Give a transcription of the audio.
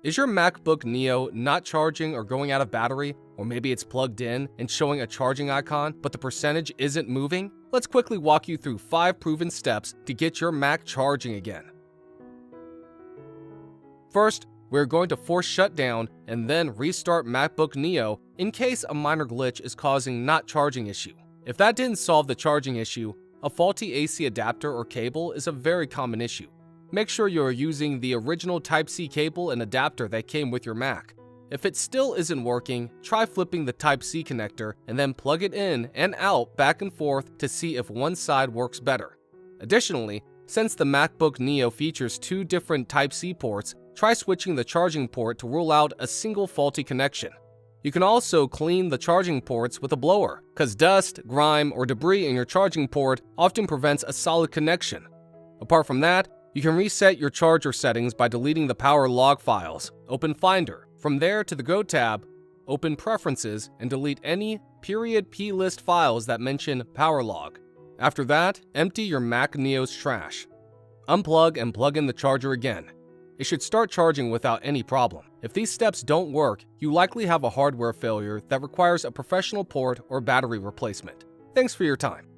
Is your MacBook Neo not charging or going out of battery? Or maybe it's plugged in and showing a charging icon, but the percentage isn't moving? Let's quickly walk you through 5 proven steps to get your Mac charging again. First, we're going to force shutdown and then restart MacBook Neo in case a minor glitch is causing not charging issue. If that didn't solve the charging issue, a faulty AC adapter or cable is a very common issue. Make sure you are using the original Type-C cable and adapter that came with your Mac. If it still isn't working, try flipping the Type-C connector and then plug it in and out back and forth to see if one side works better. Additionally, since the MacBook Neo features 2 different Type-C ports, try switching the charging port to rule out a single faulty connection. You can also clean the charging ports with a blower, because dust, grime, or debris in your charging port often prevents a solid connection. Apart from that, you can reset your charger settings by deleting the power log files. Open Finder. From there to the Go tab, open Preferences and delete any .plist files that mention power log. After that, empty your Mac Neo's trash. Unplug and plug in the charger again. It should start charging without any problem. If these steps don't work, you likely have a hardware failure that requires a professional port or battery replacement. Thanks for your time.